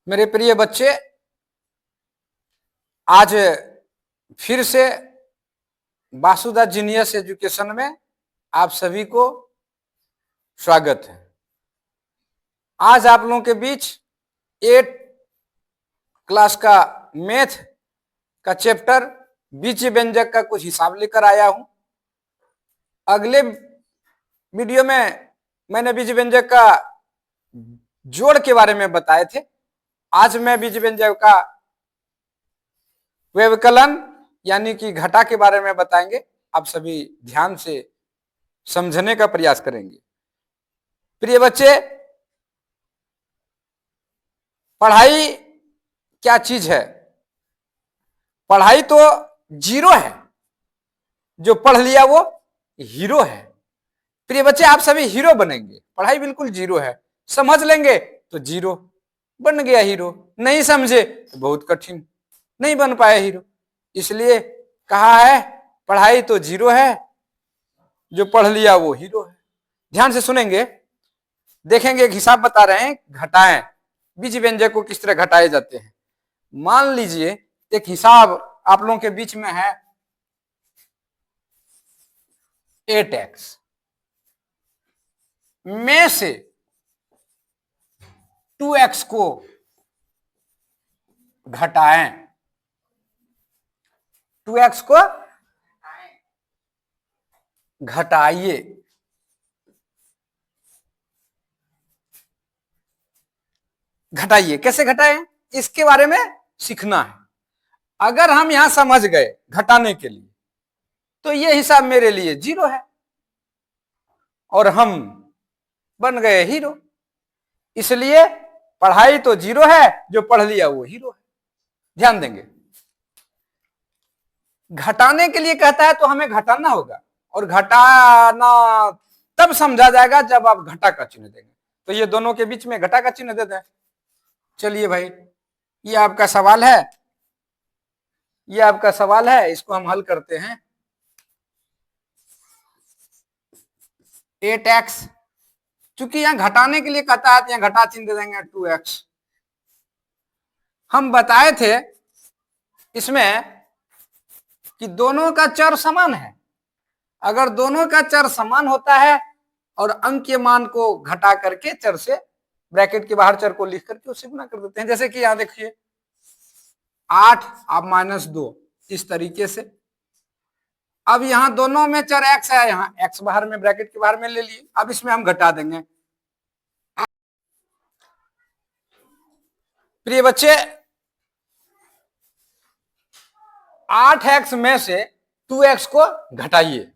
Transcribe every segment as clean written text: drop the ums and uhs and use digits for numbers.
मेरे प्रिय बच्चे, आज फिर से वासुदा जीनियस एजुकेशन में आप सभी को स्वागत है। आज आप लोगों के बीच 8 क्लास का मैथ का चैप्टर बीज व्यंजक का कुछ हिसाब लेकर आया हूं। अगले वीडियो में मैंने बीज व्यंजक का जोड़ के बारे में बताए थे। आज मैं बीज व्यंजक का व्यवकलन यानी कि घटा के बारे में बताएंगे। आप सभी ध्यान से समझने का प्रयास करेंगे। प्रिय बच्चे, पढ़ाई क्या चीज है? पढ़ाई तो जीरो है, जो पढ़ लिया वो हीरो है। प्रिय बच्चे, आप सभी हीरो बनेंगे। पढ़ाई बिल्कुल जीरो है, समझ लेंगे तो जीरो बन गया हीरो, नहीं समझे तो बहुत कठिन, नहीं बन पाया हीरो। इसलिए कहा है पढ़ाई तो जीरो है, जो पढ़ लिया वो हीरो है। ध्यान से सुनेंगे, देखेंगे। एक हिसाब बता रहे हैं, घटाएं बीज व्यंजक को किस तरह घटाए जाते हैं। मान लीजिए एक हिसाब आप लोगों के बीच में है 8x में से 2x को घटाएं। 2x को घटाइए। घटाइए कैसे घटाएं, इसके बारे में सीखना है। अगर हम यहां समझ गए घटाने के लिए, तो ये हिसाब मेरे लिए जीरो है और हम बन गए हीरो। इसलिए पढ़ाई तो जीरो है, जो पढ़ लिया वो हीरो है। ध्यान देंगे, घटाने के लिए कहता है तो हमें घटाना होगा, और घटाना तब समझा जाएगा जब आप घटा का चिन्ह देंगे। तो ये दोनों के बीच में घटा का चिन्ह दे दें। चलिए भाई, ये आपका सवाल है, ये आपका सवाल है, इसको हम हल करते हैं। 8x, चूंकि यहां घटाने के लिए कहता है तो यहां घटा चिन्ह दे देंगे 2x। हम बताए थे इसमें कि दोनों का चर समान है। अगर दोनों का चर समान होता है और अंक के मान को घटा करके चर से, ब्रैकेट के बाहर चर को लिख करके उससे गुना कर देते हैं। जैसे कि यहां देखिए 8 अब -2, इस तरीके से। अब यहां दोनों में चर x है, यहां x बाहर में ब्रैकेट के बाहर में ले लिए। अब इसमें हम घटा देंगे। प्रिय बच्चे, 8x में से 2x को घटाइए।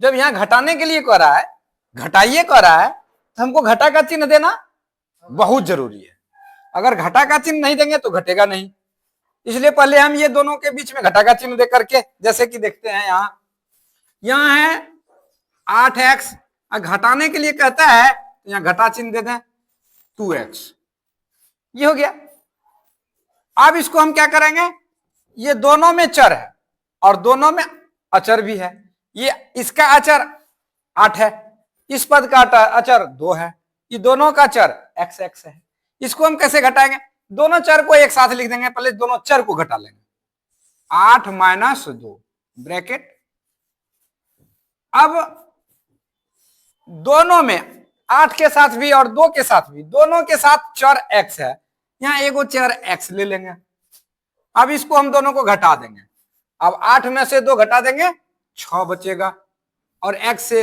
जब यहां घटाने के लिए कह रहा है, घटाइए कह रहा है, तो हमको घटा का चिन्ह देना बहुत जरूरी है। अगर घटा का चिन्ह नहीं देंगे तो घटेगा नहीं। इसलिए पहले हम ये दोनों के बीच में घटा का चिन्ह दे करके, जैसे कि देखते हैं यहां है 8x, घटाने के लिए कहता है तो यहां घटा चिन्ह दे दें 2x। ये हो गया। अब इसको हम क्या करेंगे, ये दोनों में चर है और दोनों में अचर भी है। ये इसका अचर 8 है, इस पद का अचर 2 है, ये दोनों का चर x है। इसको हम कैसे घटाएंगे, दोनों चर को एक साथ लिख देंगे। पहले दोनों चर को घटा लेंगे। 8 - 2 ब्रैकेट। अब दोनों में 8 के साथ भी और 2 के साथ भी, दोनों के साथ चर x है, यहां एगो चर x ले लेंगे। अब इसको हम दोनों को घटा देंगे। अब 8 में से 2 घटा देंगे, 6 बचेगा, और x से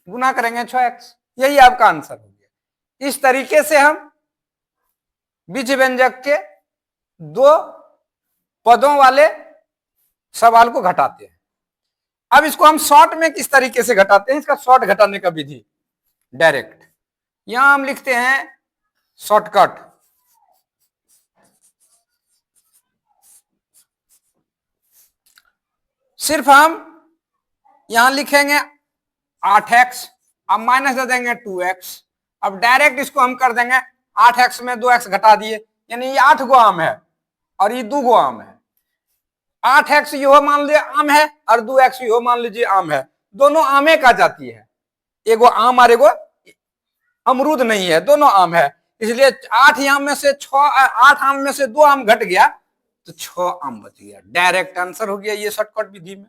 गुना करेंगे 6x। यही आपका आंसर हो गया। इस तरीके से हम बीज व्यंजक के 2 पदों वाले सवाल को घटाते हैं। अब इसको हम शॉर्ट में किस तरीके से घटाते हैं, इसका शॉर्ट घटाने का विधि डायरेक्ट। यहां हम लिखते हैं शॉर्टकट। सिर्फ हम यहां लिखेंगे 8x, अब माइनस दे देंगे 2x। अब डायरेक्ट इसको हम कर देंगे 8x में 2x घटा दिए, यानी ये 8 गो आम है और ये 2 गो आम है। 8x यो मान लीजिए आम है और 2x यो मान लीजिए आम है। दोनों आमे का जाती है, एगो आम और एगो अमरूद नहीं है, दोनों आम है। इसलिए 8 आम में से 8 आम में से 2 आम घट गया तो 6 आम बच गया। डायरेक्ट आंसर हो गया ये शॉर्टकट विधि में।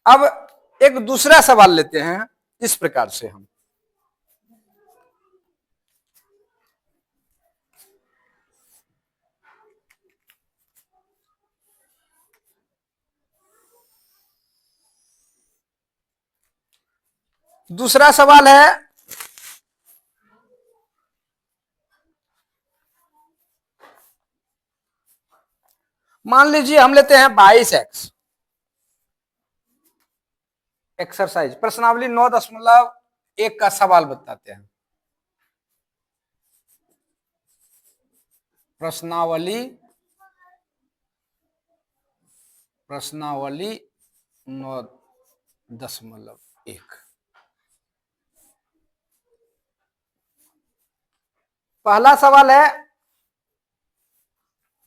अब एक दूसरा सवाल लेते हैं इस प्रकार से हम। दूसरा सवाल है, मान लीजिए हम लेते हैं 22x। एक्सरसाइज प्रश्नावली 9.1 का सवाल बताते हैं। प्रश्नावली 9.1। पहला सवाल है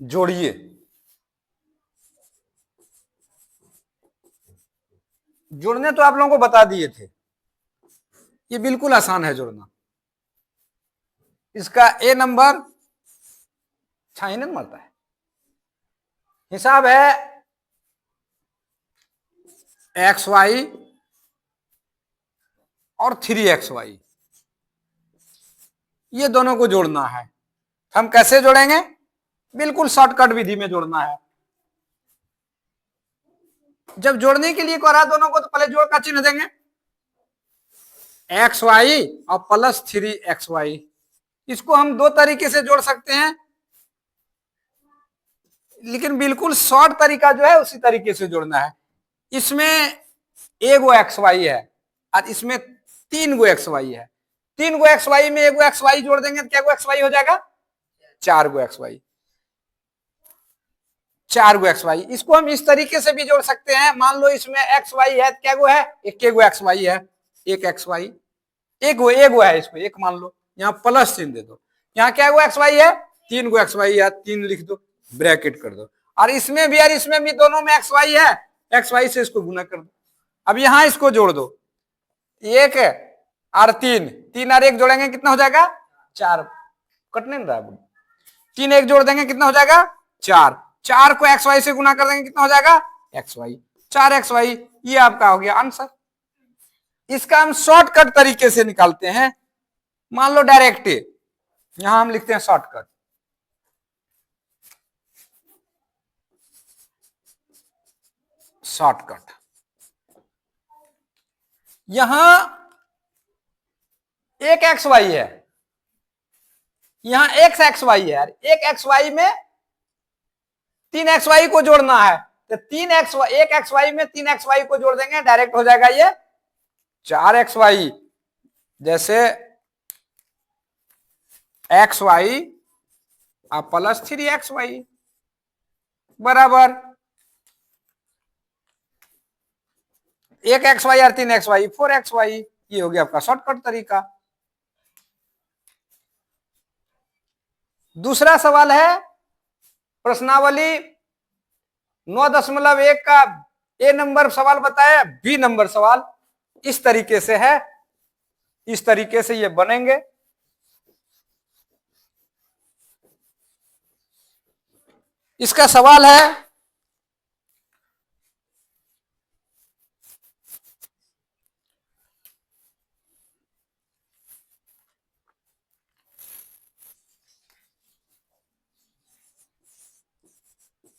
जोड़िए। जोड़ने तो आप लोगों को बता दिए थे, ये बिल्कुल आसान है जोड़ना। इसका ए नंबर छाईने मरता है। हिसाब है XY और 3XY, ये दोनों को जोड़ना है। हम कैसे जोड़ेंगे? बिल्कुल शॉर्टकट विधि में जोड़ना है। जब जोड़ने के लिए करा दोनों को तो पहले जोड़ का चिन्ह देंगे, XY और प्लस 3XY। इसको हम दो तरीके से जोड़ सकते हैं, लेकिन बिल्कुल शॉर्ट तरीका जो है उसी तरीके से जोड़ना है। इसमें एगो XY है और इसमें 3 गो XY है। 3 गो XY में एगो XY जोड़ देंगे तो क्या गो XY हो जाएगा? 4 गो XY। 4 गो XY। इसको हम इस तरीके से भी जोड़ सकते हैं। मान लो इसमें XY है तो क्या गो है? एक गो XY है, एक XY। एगो है, इसको एक मान लो, यहाँ प्लस चिन्ह दे दो। यहाँ क्या गो XY है? 3 गो XY है, 3 लिख दो, ब्रैकेट कर दो। और इसमें भी और इसमें भी दोनों में XY है, XY से इसको गुना कर दो। अब यहां इसको जोड़ दो, 1 और 3, 3 और 1 जोड़ेंगे कितना हो जाएगा? 4। कटने नहीं रहा, 3 1 जोड़ देंगे कितना हो जाएगा? 4। 4 को XY से गुना कर देंगे कितना हो जाएगा? XY। 4XY। ये आपका हो गया आंसर। इसका हम शॉर्टकट तरीके से निकालते हैं। मान लो डायरेक्ट, यहां हम लिखते हैं शॉर्टकट। शॉर्टकट यहां एक XY है, यहां एक XY है, एक XY में 3 XY को जोड़ना है तो 3XY, एक XY में 3 XY को जोड़ देंगे, डायरेक्ट हो जाएगा ये 4 XY। जैसे XY और प्लस 3 XY बराबर 1 XY और 3 XY 4 XY। ये हो गया आपका शॉर्टकट तरीका। दूसरा सवाल है प्रश्नावली 9.1 का ए नंबर सवाल बताया, बी नंबर सवाल इस तरीके से है। इस तरीके से ये बनेंगे। इसका सवाल है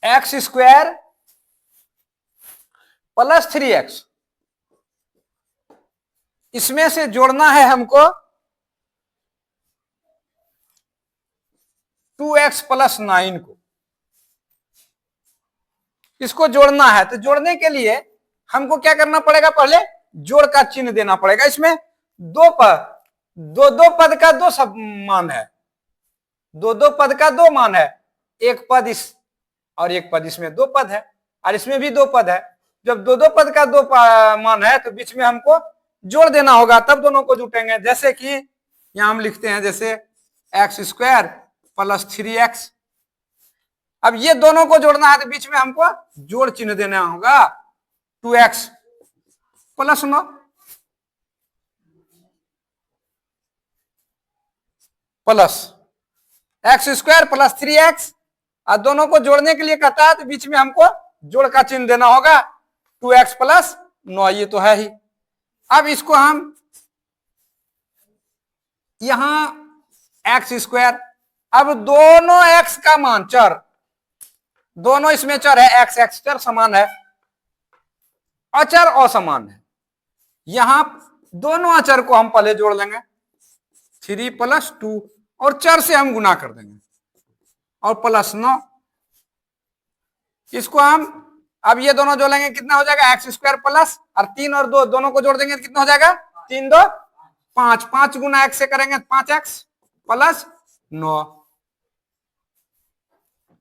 x² प्लस 3x, इसमें से जोड़ना है हमको 2x प्लस 9 को। इसको जोड़ना है तो जोड़ने के लिए हमको क्या करना पड़ेगा? पहले जोड़ का चिन्ह देना पड़ेगा। इसमें दो पद का दो सब मान है, दो पद का दो मान है। एक पद इस और एक पद इसमें, 2 पद है और इसमें भी 2 पद है। जब दो पद का 2 मान है तो बीच में हमको जोड़ देना होगा, तब दोनों को जुटेंगे। जैसे कि यहां हम लिखते हैं जैसे x² प्लस 3x। अब ये दोनों को जोड़ना है तो बीच में हमको जोड़ चिन्ह देना होगा, 2x plus 9। Plus x square plus 3x, और दोनों को जोड़ने के लिए कहता है तो बीच में हमको जोड़ का चिन्ह देना होगा 2x प्लस 9, ये तो है ही। अब इसको हम यहां एक्स स्क्वायर, अब दोनों x का मान चर, दोनों इसमें चर है, एक्स एक्स चर समान है, अचर असमान है। यहां दोनों अचर को हम पहले जोड़ लेंगे 3 प्लस 2, और चर से हम गुना कर देंगे और प्लस 9। इसको हम अब ये दोनों जोड़ेंगे, कितना हो जाएगा एक्स स्क्वायर प्लस, और 3 और 2 दोनों को जोड़ देंगे तो कितना हो जाएगा 3 2 5, 5 गुना एक्स से करेंगे 5x प्लस 9।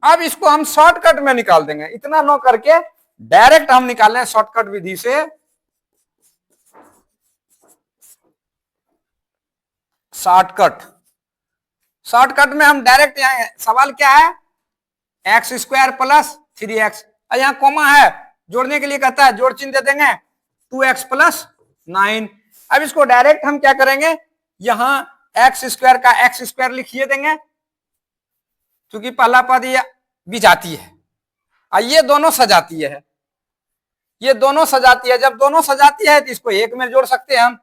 अब इसको हम शॉर्टकट में निकाल देंगे, इतना 9 करके डायरेक्ट हम निकालें शॉर्टकट विधि से। शॉर्टकट में हम डायरेक्ट, यहां सवाल क्या है एक्स स्क्वायर प्लस 3x, और यहां कोमा है, जोड़ने के लिए कहता है जोड़ चिन्ह दे देंगे 2x प्लस 9। अब इसको डायरेक्ट हम क्या करेंगे, यहां एक्स स्क्वायर का एक्स स्क्वायर लिखिए देंगे, क्योंकि पहला पद ये बिजाती है और ये दोनों सजाती है, ये दोनों सजाती है। जब दोनों सजाती है तो इसको एक में जोड़ सकते हैं हम,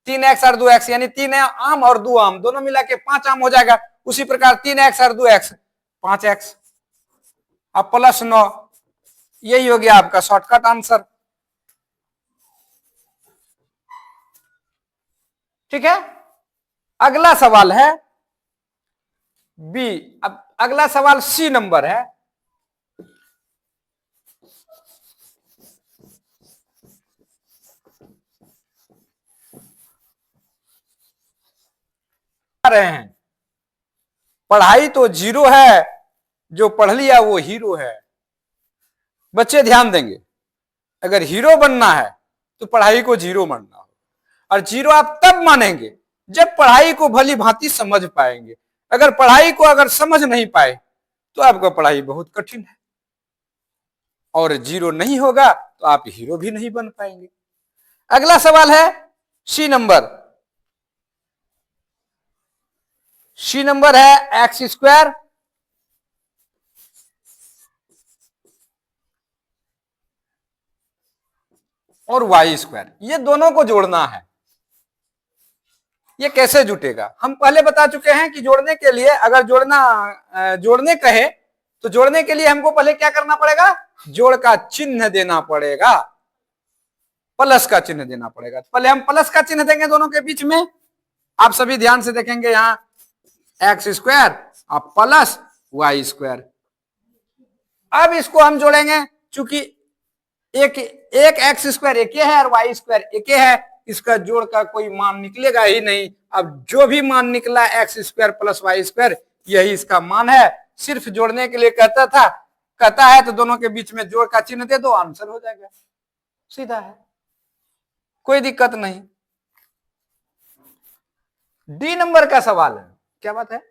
3x और 2x, यानी 3 आम और 2 आम दोनों मिला के 5 आम हो जाएगा। उसी प्रकार 3x और 2x 5x, अब प्लस 9, यही हो गया आपका शॉर्टकट आंसर। ठीक है, अगला सवाल है बी। अब अगला सवाल सी नंबर है। रहे हैं पढ़ाई तो जीरो है, जो पढ़ लिया वो हीरो है। बच्चे ध्यान देंगे, अगर हीरो बनना है तो पढ़ाई को जीरो मानना हो, और जीरो आप तब मानेंगे जब पढ़ाई को भली भांति समझ पाएंगे। अगर पढ़ाई को अगर समझ नहीं पाए तो आपका पढ़ाई बहुत कठिन है, और जीरो नहीं होगा तो आप हीरो भी नहीं बन पाएंगे। अगला सवाल है सी नंबर। सी नंबर है एक्स स्क्वायर और वाई स्क्वायर, ये दोनों को जोड़ना है। ये कैसे जुटेगा, हम पहले बता चुके हैं कि जोड़ने के लिए, अगर जोड़ने कहे तो जोड़ने के लिए हमको पहले क्या करना पड़ेगा, जोड़ का चिन्ह देना पड़ेगा, प्लस का चिन्ह देना पड़ेगा। पहले हम प्लस का चिन्ह देंगे दोनों के बीच में। आप सभी ध्यान से देखेंगे, यहां एक्स स्क्वायर और प्लस वाई स्क्वायर। अब इसको हम जोड़ेंगे, चूंकि एक एक्स स्क्वायर एक है और वाई स्क्वायर एक है, इसका जोड़ का कोई मान निकलेगा ही नहीं। अब जो भी मान निकला x square plus y square, यही इसका मान है। सिर्फ जोड़ने के लिए कहता है तो दोनों के बीच में जोड़ का चिन्ह दे दो, आंसर हो जाएगा, सीधा है, कोई दिक्कत नहीं। डी नंबर का सवाल है, क्या बात है,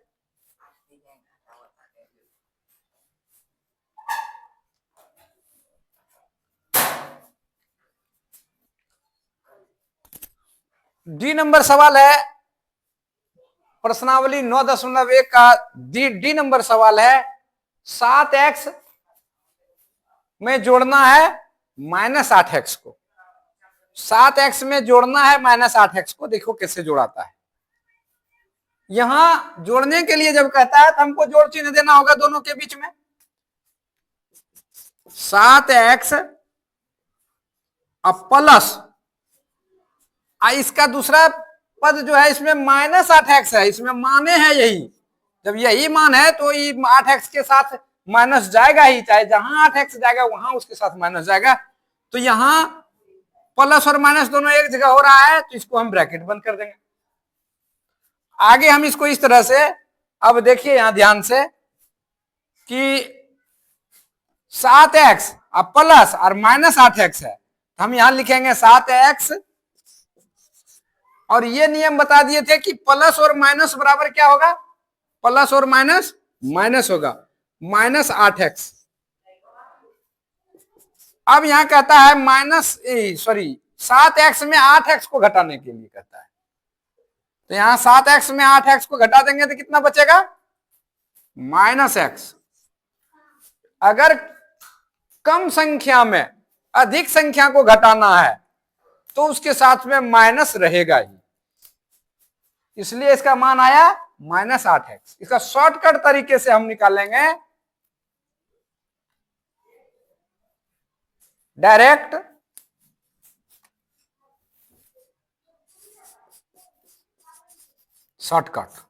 डी नंबर सवाल है प्रश्नावली 9.1 का डी नंबर सवाल है। 7x में जोड़ना है -8x को, 7x में जोड़ना है -8x को। देखो कैसे जोड़ाता है। यहां जोड़ने के लिए जब कहता है तो हमको जोड़ चिन्ह देना होगा दोनों के बीच में। 7x अब प्लस इसका दूसरा पद जो है इसमें -8x है, इसमें माने है यही। जब यही मान है तो ये 8x के साथ माइनस जाएगा ही, चाहे जहां 8x जाएगा वहां उसके साथ माइनस जाएगा। तो यहां प्लस और माइनस दोनों एक जगह हो रहा है, तो इसको हम ब्रैकेट बंद कर देंगे। आगे हम इसको इस तरह से, अब देखिए यहां ध्यान से कि 7x अब प्लस और -8x है, हम यहां लिखेंगे 7x, और ये नियम बता दिए थे कि प्लस और माइनस बराबर क्या होगा, प्लस और माइनस माइनस होगा, -8x। अब यहां कहता है 7x में 8x को घटाने के लिए कहता है, तो यहां 7x में 8x को घटा देंगे तो कितना बचेगा? -x। अगर कम संख्या में अधिक संख्या को घटाना है तो उसके साथ में माइनस रहेगा ही, इसलिए इसका मान आया -8x। इसका शॉर्टकट तरीके से हम निकालेंगे डायरेक्ट शॉर्टकट।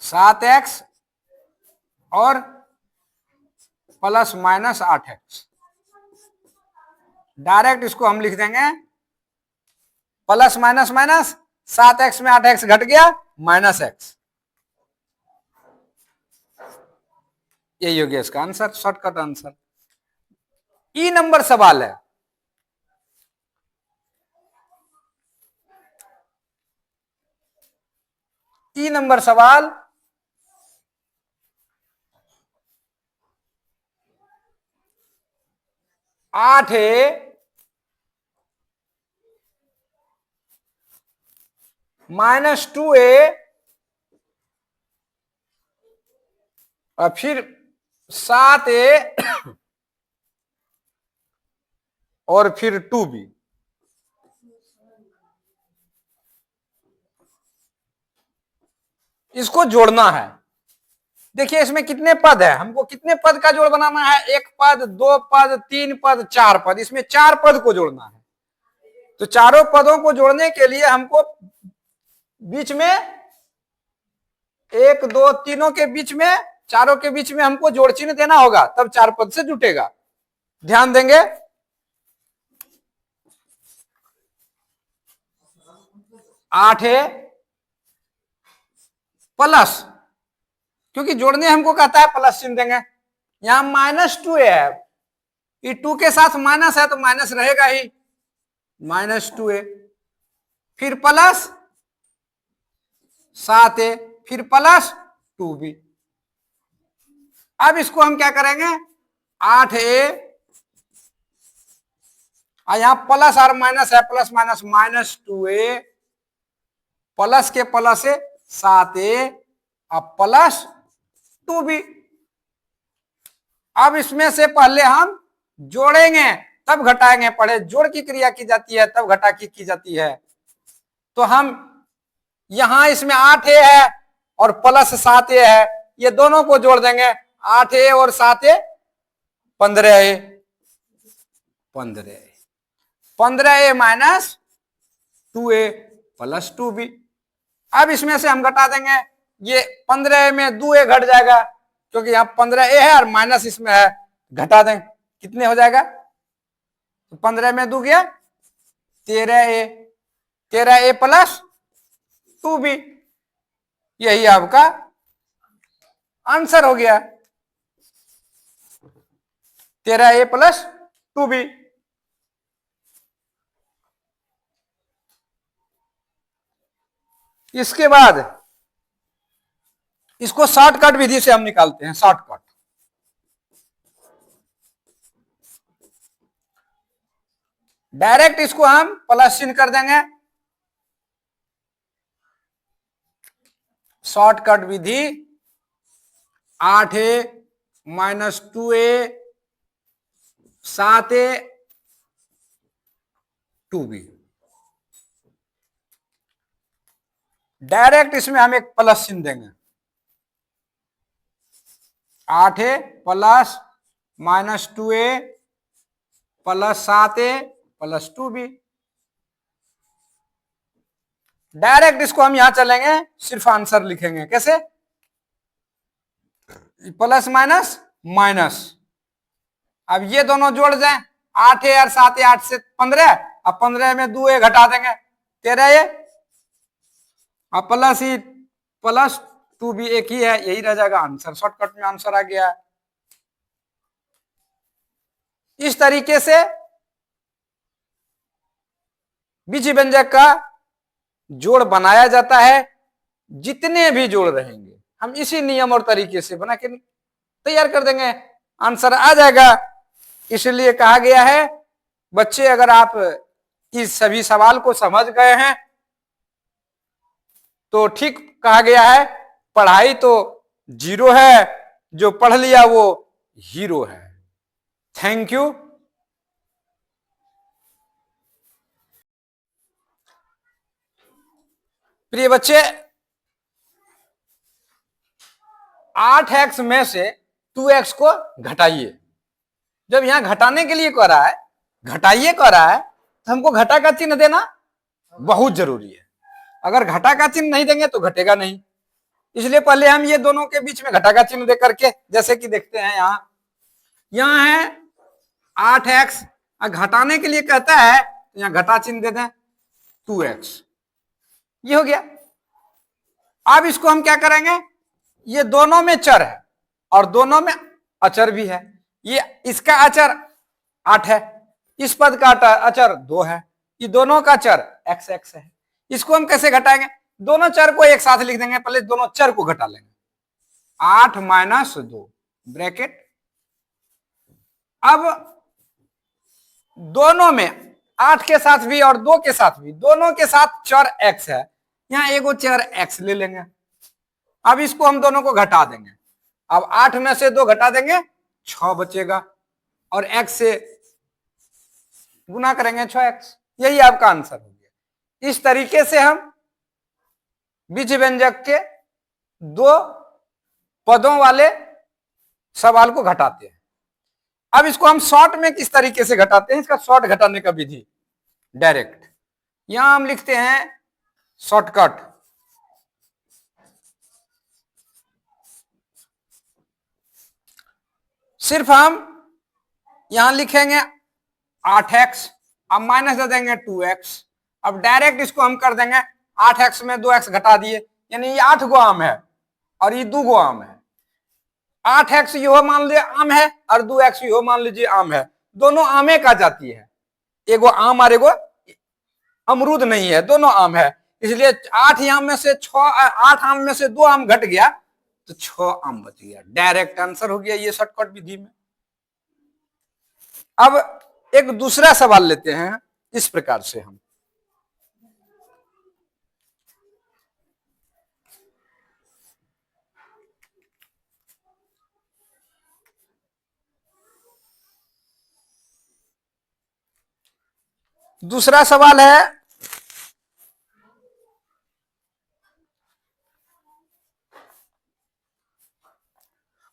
7x और +-8x, डायरेक्ट इसको हम लिख देंगे प्लस माइनस माइनस, 7x में 8x घट गया -x। यही हो गया इसका आंसर, शॉर्टकट आंसर। ई नंबर सवाल है। ई नंबर सवाल, -8 -2a और फिर 7a और फिर 2b। इसको जोड़ना है। देखिए इसमें कितने पद है, हमको कितने पद का जोड़ बनाना है? 1 पद, 2 पद, 3 पद, 4 पद। इसमें 4 पद को जोड़ना है। तो चारों पदों को जोड़ने के लिए हमको बीच में 1 2 तीनों के बीच में, चारों के बीच में हमको जोड़ चिन्ह देना होगा, तब 4 पद से जुटेगा। ध्यान देंगे। आठ है प्लस, क्योंकि जोड़ने हमको कहता है प्लस चिन्ह देंगे। यहां -2a है, ये 2 के साथ माइनस है तो माइनस रहेगा ही, -2a। फिर प्लस 7a, फिर प्लस 2b। अब इसको हम क्या करेंगे? 8a और यहां प्लस और माइनस है, प्लस माइनस -2a, प्लस के प्लस है 7a और प्लस 2b। अब इसमें से पहले हम जोड़ेंगे तब घटाएंगे। पहले जोड़ की क्रिया की जाती है तब घटा की जाती है। तो हम यहां इसमें 8a है और प्लस 7a है, ये दोनों को जोड़ देंगे। 8a और 7a 15a, 15a minus 2a plus 2b। अब इसमें से हम घटा देंगे, ये 15a में 2a घट जाएगा क्योंकि यहां 15a है और माइनस इसमें है, घटा दें कितने हो जाएगा? तो 15 में 2 गया 13a, 13a प्लस 2b। यही आपका आंसर हो गया, 13a प्लस 2b। इसके बाद इसको शॉर्टकट विधि से हम निकालते हैं। शॉर्टकट डायरेक्ट इसको हम प्लस चिन्ह कर देंगे। शॉर्टकट विधि 8a -2a 7a 2b। Direct इसमें हम एक प्लस चिन्ह देंगे। 8a plus -2a plus 7a plus 2b। Direct इसको हम यहां चलेंगे, सिर्फ आंसर लिखेंगे। कैसे? Plus minus minus. अब ये दोनों जोड़ जाए, 8a और 7a, 8 से 15 और 15 में 2a घटा देंगे 13a और प्लस ही प्लस 2b एक ही है, यही रह जाएगा आंसर। शॉर्टकट में आंसर आ गया। इस तरीके से बीज व्यंजक का जोड़ बनाया जाता है। जितने भी जोड़ रहेंगे हम इसी नियम और तरीके से बना के तैयार कर देंगे, आंसर आ जाएगा। इसलिए कहा गया है बच्चे, अगर आप इस सभी सवाल को समझ गए हैं तो ठीक कहा गया है, पढ़ाई तो जीरो है, जो पढ़ लिया वो हीरो है। Thank you. प्रिय बच्चे, 8x में से 2x को घटाइए। जब यहां घटाने के लिए कह रहा है, घटाइए कह रहा है, तो हमको घटा का चिन्ह देना बहुत जरूरी है। अगर घटा का चिन्ह नहीं देंगे तो घटेगा नहीं, इसलिए पहले हम ये दोनों के बीच में घटा का चिन्ह दे करके, जैसे कि देखते हैं यहां है 8x, घटाने के लिए कहता है तो यहां घटा चिन्ह दे दें 2x, ये हो गया। अब इसको हम क्या करेंगे, ये दोनों में चर है और दोनों में अचर भी है। ये इसका अचर 8 है, इस पद का अचर 2 है, ये दोनों का चर x है। इसको हम कैसे घटाएंगे, दोनों चर को एक साथ लिख देंगे, पहले दोनों चर को घटा लेंगे। 8 - 2 ब्रैकेट। अब दोनों में 8 के साथ भी और 2 के साथ भी, दोनों के साथ चर x है, यहां एगो चर x ले लेंगे। अब इसको हम दोनों को घटा देंगे। अब 8 में से 2 घटा देंगे, 6 बचेगा और x से गुना करेंगे 6x। यही आपका आंसर हो गया। इस तरीके से हम बीज व्यंजक के 2 पदों वाले सवाल को घटाते हैं। अब इसको हम शॉर्ट में किस तरीके से घटाते हैं, इसका शॉर्ट घटाने का विधि डायरेक्ट। यहां हम लिखते हैं शॉर्टकट, सिर्फ हम यहां लिखेंगे 8x, अब माइनस दे देंगे 2x। अब डायरेक्ट इसको हम कर देंगे 8x में 2x घटा दिए, यानी ये 8 गो आम है और ये 2 गो आम है। 8x यो मान लीजिए आम है और 2x यो मान लीजिए आम है, दोनों आमे का जाती है, एगो आम और एगो अमरूद नहीं है, दोनों आम है। इसलिए 8 आम में से 8 आम में से 2 आम घट गया तो 6 आम बच गया। डायरेक्ट आंसर हो गया ये शॉर्टकट विधि में। अब एक दूसरा सवाल लेते हैं, इस प्रकार से हम दूसरा सवाल है,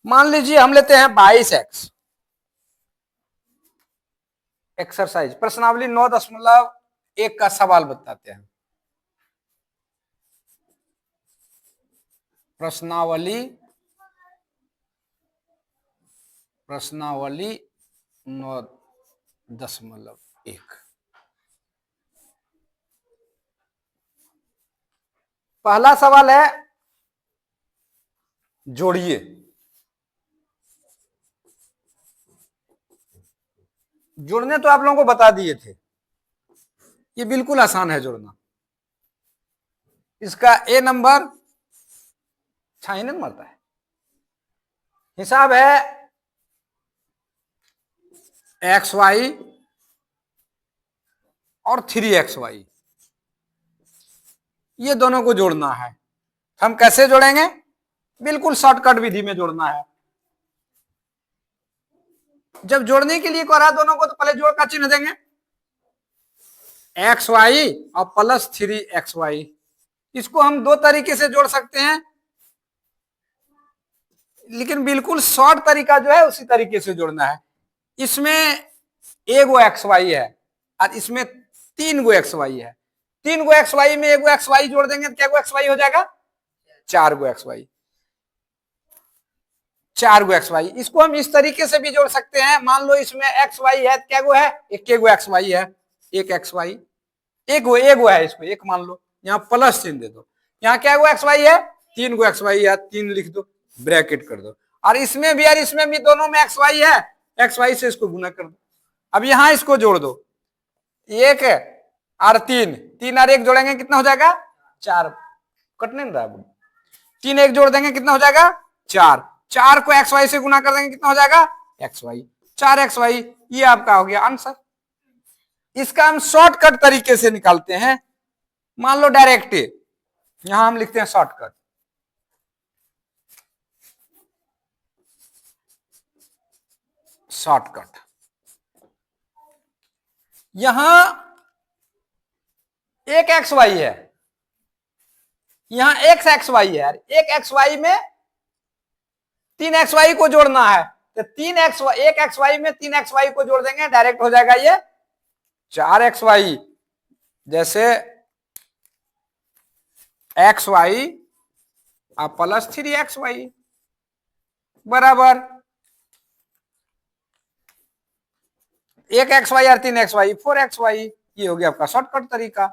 मान लीजिए हम लेते हैं 22x। एक्सरसाइज प्रश्नावली 9.1 का सवाल बताते हैं। प्रश्नावली 9.1। पहला सवाल है जोड़िए। जोड़ने तो आप लोगों को बता दिए थे, ये बिल्कुल आसान है जोड़ना। इसका ए नंबर छाई नहीं मरता है। हिसाब है XY और 3XY, ये दोनों को जोड़ना है। हम कैसे जोड़ेंगे, बिल्कुल शॉर्टकट विधि में जोड़ना है। जब जोड़ने के लिए कह रहा दोनों को, तो पहले जोड़ का चिन्ह देंगे XY और प्लस 3XY। इसको हम 2 तरीके से जोड़ सकते हैं, लेकिन बिल्कुल शॉर्ट तरीका जो है उसी तरीके से जोड़ना है। इसमें एगो XY है और इसमें 3 गो XY है। 3 गो XY में एगो XY जोड़ देंगे तो क्या गो XY हो जाएगा, 4 गो XY। 4 गो XY। इसको हम इस तरीके से भी जोड़ सकते हैं, मान लो इसमें XY है, क्या गो है, एक गो XY है, एक XY, एगो है, इसको एक मान लो, यहाँ प्लस चिन्ह दे दो। यहाँ क्या गो XY है, 3 गो XY है, 3 लिख दो, ब्रैकेट कर दो। और इसमें भी और इसमें भी दोनों में XY है, XY से इसको गुना कर दो। अब यहां इसको जोड़ दो, 1 और 3, 3 और 1 जोड़ेंगे कितना हो जाएगा, 4। कटने नहीं रहा, 3 1 जोड़ देंगे कितना हो जाएगा, 4। 4 को XY से गुना कर देंगे कितना हो जाएगा, XY। 4XY, ये आपका हो गया आंसर। इसका हम शॉर्टकट तरीके से निकालते हैं। मान लो डायरेक्ट, यहां हम लिखते हैं शॉर्टकट। शॉर्टकट यहां एक एक्स वाई है, यहां एक्स एक्स वाई है, एक एक्स वाई में तीन एक्स वाई को जोड़ना है, तो तीन एक्स एक एक्स वाई में तीन एक्स वाई को जोड़ देंगे, डायरेक्ट हो जाएगा ये चार एक्स वाई। जैसे x y plus three x y बराबर एक एक्स वाई और तीन x y four x y. ये हो गया आपका शॉर्टकट तरीका।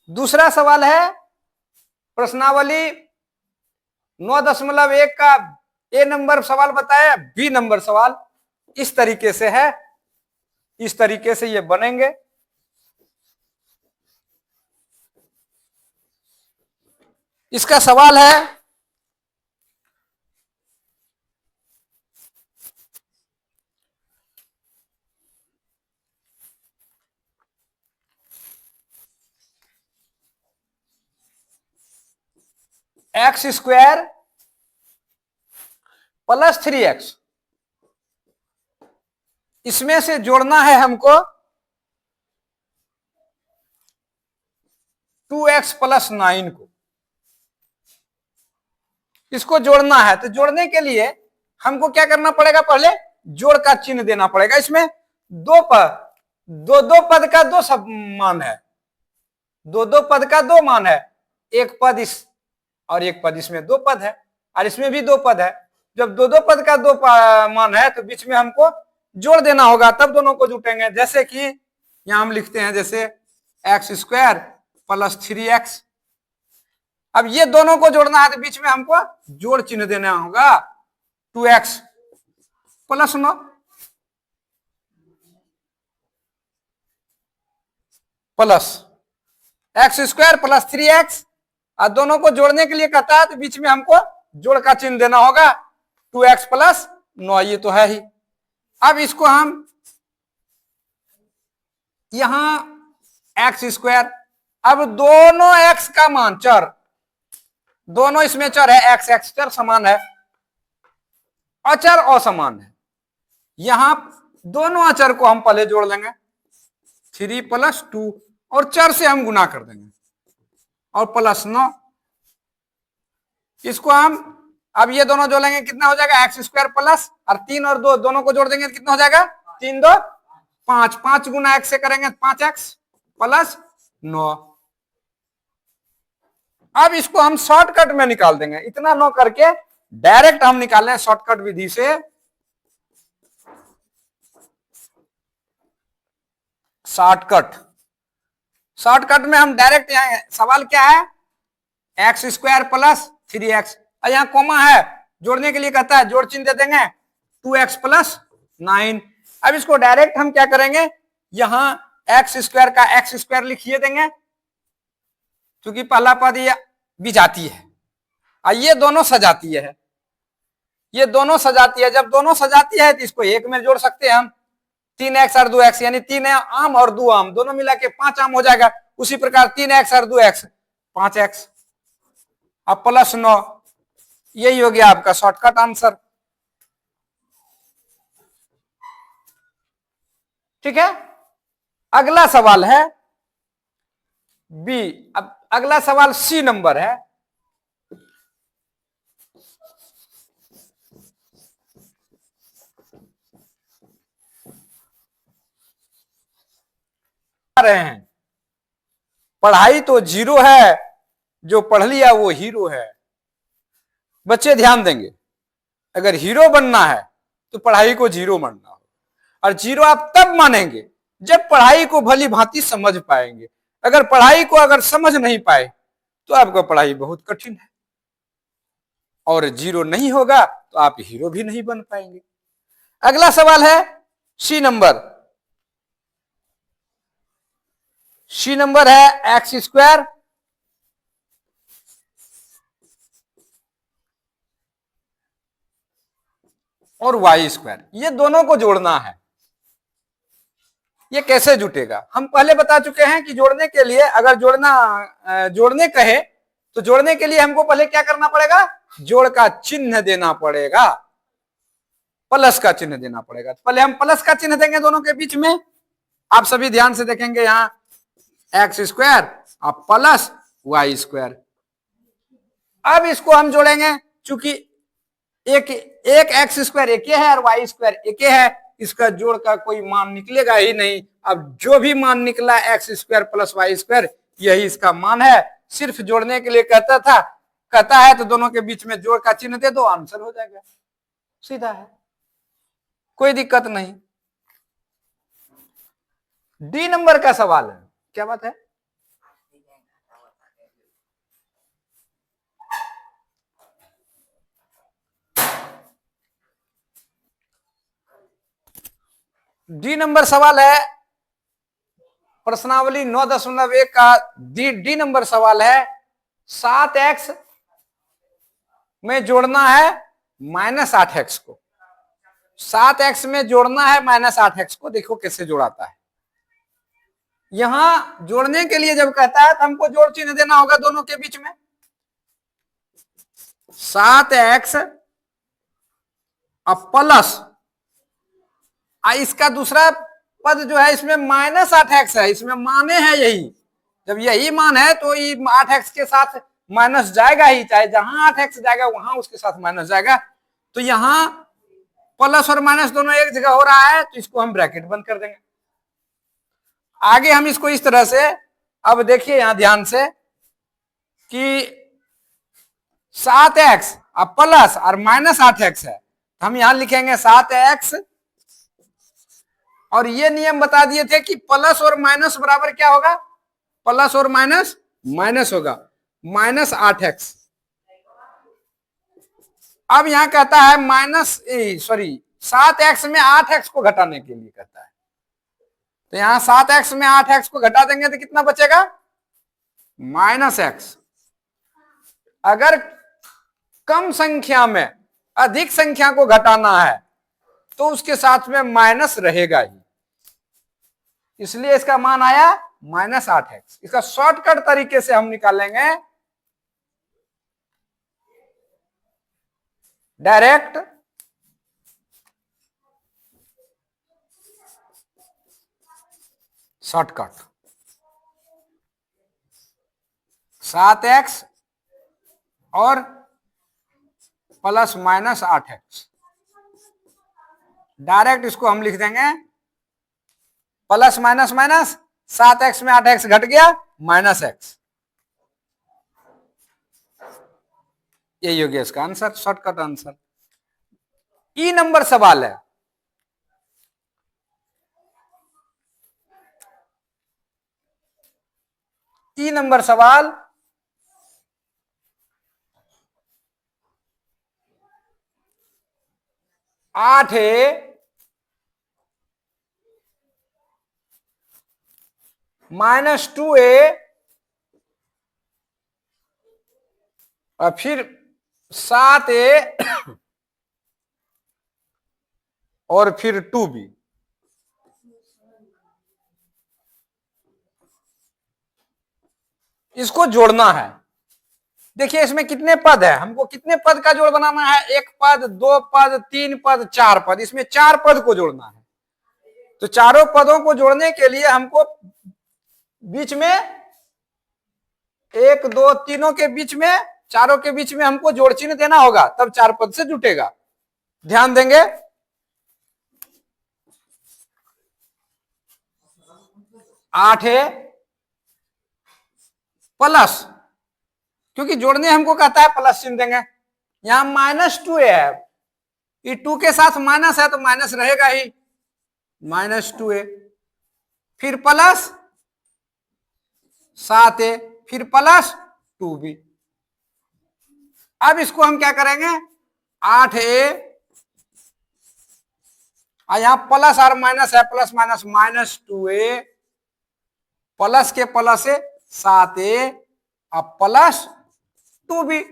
दूसरा सवाल है प्रश्नावली 9.1 का ए नंबर सवाल बताया, बी नंबर सवाल इस तरीके से है, इस तरीके से ये बनेंगे। इसका सवाल है x square plus three x, इसमें से जोड़ना है हमको 2x प्लस 9 को, इसको जोड़ना है। तो जोड़ने के लिए हमको क्या करना पड़ेगा, पहले जोड़ का चिन्ह देना पड़ेगा। इसमें दो पद, दो पद का दो सब मान है, दो पद का दो मान है, एक पद इस और एक पद इसमें, दो पद है और इसमें भी दो पद है। जब दो पद का दो मान है तो बीच में हमको जोड़ देना होगा, तब दोनों को जुटेंगे। जैसे कि यहां हम लिखते हैं जैसे x square plus three x, अब ये दोनों को जोड़ना है तो बीच में हमको जोड़ चिन्ह देना होगा, 2x plus 9 plus x square plus three x, और दोनों को जोड़ने के लिए कहता है तो बीच में हमको जोड़ का चिन्ह देना होगा 2x प्लस 9, ये तो है ही। अब इसको हम यहां एक्स स्क्वायर, अब दोनों x का मान चर, दोनों इसमें चर है, एक्स एक्स चर समान है, अचर असमान है। यहां दोनों अचर को हम पहले जोड़ लेंगे 3 प्लस 2 और चर से हम गुना कर देंगे और प्लस 9, इसको हम अब ये दोनों जोड़ेंगे कितना हो जाएगा एक्स स्क्वायर प्लस और 3 और 2 दोनों को जोड़ देंगे कितना हो जाएगा 3 2 5, 5 गुना एक्स से करेंगे 5x प्लस 9। अब इसको हम शॉर्टकट में निकाल देंगे, इतना 9 करके डायरेक्ट हम निकालें शॉर्टकट विधि से। शॉर्टकट, शॉर्टकट में हम डायरेक्ट, यहां सवाल क्या है x square plus three x, यहां कोमा है, जोड़ने के लिए कहता है जोड़ चिन्ह दे देंगे 2x प्लस 9। अब इसको डायरेक्ट हम क्या करेंगे, यहां एक्स स्क्वायर का एक्स स्क्वायर लिखिए देंगे, क्योंकि पहला पद ये बिजाती है और ये दोनों सजाती है, ये दोनों सजाती है। जब दोनों सजाती है तो इसको एक में जोड़ सकते हैं हम, 3x और 2x, यानी 3 आम और 2 आम दोनों मिला के 5 आम हो जाएगा। उसी प्रकार 3x और 2x 5x, अब प्लस 9, यही हो गया आपका शॉर्टकट आंसर। ठीक है, अगला सवाल है बी। अब अगला सवाल सी नंबर है। रहे हैं पढ़ाई तो जीरो है, जो पढ़ लिया वो हीरो है। बच्चे ध्यान देंगे, अगर हीरो बनना है तो पढ़ाई को जीरो मानना हो, और जीरो आप तब मानेंगे जब पढ़ाई को भली भांति समझ पाएंगे। अगर पढ़ाई को अगर समझ नहीं पाए तो आपका पढ़ाई बहुत कठिन है, और जीरो नहीं होगा तो आप हीरो भी नहीं बन पाएंगे। अगला सवाल है सी नंबर। सी नंबर है एक्स स्क्वायर और वाई स्क्वायर, ये दोनों को जोड़ना है। ये कैसे जुटेगा, हम पहले बता चुके हैं कि जोड़ने के लिए, अगर जोड़ने कहे तो जोड़ने के लिए हमको पहले क्या करना पड़ेगा, जोड़ का चिन्ह देना पड़ेगा, प्लस का चिन्ह देना पड़ेगा। तो पहले हम प्लस का चिन्ह देंगे दोनों के बीच में। आप सभी ध्यान से देखेंगे, यहां एक्स स्क्वायर अब प्लस वाई स्क्वायर। अब इसको हम जोड़ेंगे, चूंकि एक एक्स स्क्वायर एक है और वाई स्क्वायर एक है, इसका जोड़ का कोई मान निकलेगा ही नहीं। अब जो भी मान निकला x square plus y square, यही इसका मान है। सिर्फ जोड़ने के लिए कहता है तो दोनों के बीच में जोड़ का चिन्ह दे दो, आंसर हो जाएगा, सीधा है, कोई दिक्कत नहीं। डी नंबर का सवाल है, क्या बात है, डी नंबर सवाल है, प्रश्नावली 9.1 का डी नंबर सवाल है। 7x में जोड़ना है -8x को, 7x में जोड़ना है -8x को। देखो कैसे जोड़ाता है। यहां जोड़ने के लिए जब कहता है तो हमको जोड़ चिन्ह देना होगा दोनों के बीच में। 7x अब प्लस इसका दूसरा पद जो है इसमें -8x है, इसमें माने है यही। जब यही मान है तो ये 8x के साथ माइनस जाएगा ही, चाहे जहां 8x जाएगा वहां उसके साथ माइनस जाएगा। तो यहां प्लस और माइनस दोनों एक जगह हो रहा है, तो इसको हम ब्रैकेट बंद कर देंगे। आगे हम इसको इस तरह से, अब देखिए यहां ध्यान से कि 7x अब प्लस और -8x है, तो हम यहां लिखेंगे 7x, और ये नियम बता दिए थे कि प्लस और माइनस बराबर क्या होगा, प्लस और माइनस माइनस होगा, -8x। अब यहां कहता है 7x में 8x को घटाने के लिए कहता है, तो यहां 7x में 8x को घटा देंगे तो कितना बचेगा, -x। अगर कम संख्या में अधिक संख्या को घटाना है तो उसके साथ में माइनस रहेगा ही, इसलिए इसका मान आया -8x। इसका शॉर्टकट तरीके से हम निकालेंगे, डायरेक्ट शॉर्टकट 7x और प्लस -8x, डायरेक्ट इसको हम लिख देंगे प्लस माइनस माइनस, 7x में 8x घट गया -x, यही हो गया इसका आंसर, शॉर्टकट आंसर। ई नंबर सवाल है, ई नंबर सवाल, -8 -2a और फिर 7a और फिर 2b। इसको जोड़ना है। देखिए इसमें कितने पद है, हमको कितने पद का जोड़ बनाना है, 1 पद 2 पद 3 पद 4 पद, इसमें 4 पद को जोड़ना है। तो चारों पदों को जोड़ने के लिए हमको बीच में 1 2 तीनों के बीच में, चारों के बीच में हमको जोड़ चिन्ह देना होगा, तब 4 पद से जुटेगा। ध्यान देंगे, आठ है प्लस, क्योंकि जोड़ने हमको कहता है प्लस चिन्ह देंगे। यहां -2a है, ये 2 के साथ माइनस है तो माइनस रहेगा ही, -2a, फिर प्लस 7a, फिर प्लस 2b। अब इसको हम क्या करेंगे, 8a और यहां प्लस और माइनस है, प्लस माइनस -2a, प्लस के प्लस है 7a अब प्लस 2b।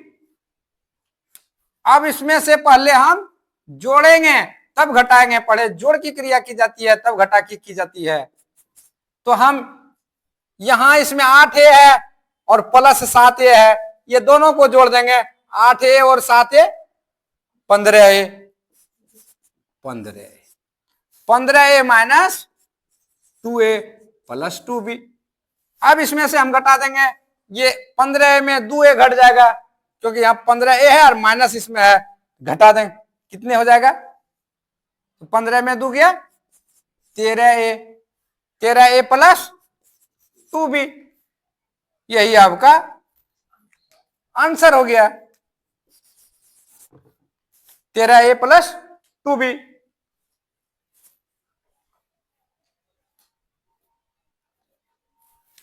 अब इसमें से पहले हम जोड़ेंगे तब घटाएंगे, पहले जोड़ की क्रिया की जाती है तब घटा की जाती है। तो हम यहां इसमें 8a है और प्लस 7a है, ये दोनों को जोड़ देंगे, 8a और 7a 15a, 15a minus 2a plus 2b। अब इसमें से हम घटा देंगे, ये 15a में 2a घट जाएगा क्योंकि यहां 15a है और माइनस इसमें है, घटा देंगे कितने हो जाएगा, तो 15 में 2 गया 13a, 13a प्लस 2b, यही आपका आंसर हो गया, 13a प्लस 2b।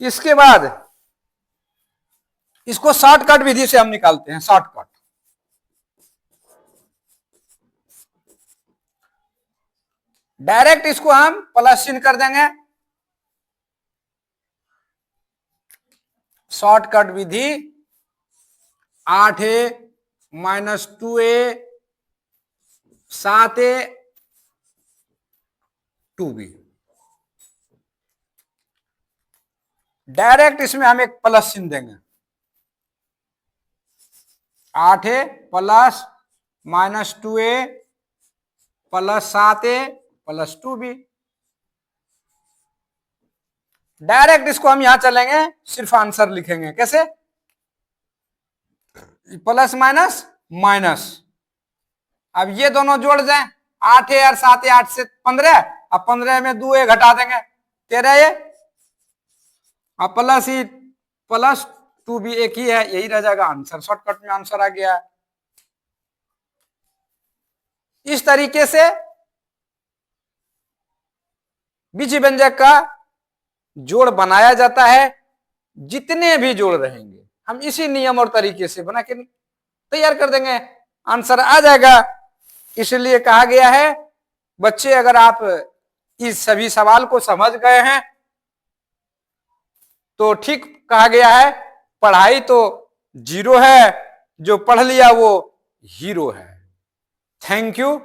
इसके बाद इसको शॉर्टकट विधि से हम निकालते हैं, शॉर्टकट। डायरेक्ट इसको हम प्लस चिन्ह कर देंगे, शॉर्टकट विधि 8a minus 2a 7a 2b, direct इसमें हम एक प्लस चिन्ह देंगे, 8a plus minus 2a plus 7a plus 2b। Direct इसको हम यहां चलेंगे, सिर्फ आंसर लिखेंगे, कैसे, प्लस माइनस माइनस, अब ये दोनों जोड़ दें, 8a और 7a, 8 से 15, अब 15 में 2a घटा देंगे 13a, अब प्लस ही प्लस 2b एक ही है, यही रह जाएगा आंसर, शॉर्टकट में आंसर आ गया। इस तरीके से बीज व्यंजक का जोड़ बनाया जाता है, जितने भी जोड़ रहेंगे हम इसी नियम और तरीके से बना के तैयार कर देंगे, आंसर आ जाएगा। इसलिए कहा गया है बच्चे, अगर आप इस सभी सवाल को समझ गए हैं तो ठीक कहा गया है, पढ़ाई तो जीरो है, जो पढ़ लिया वो हीरो है। Thank you.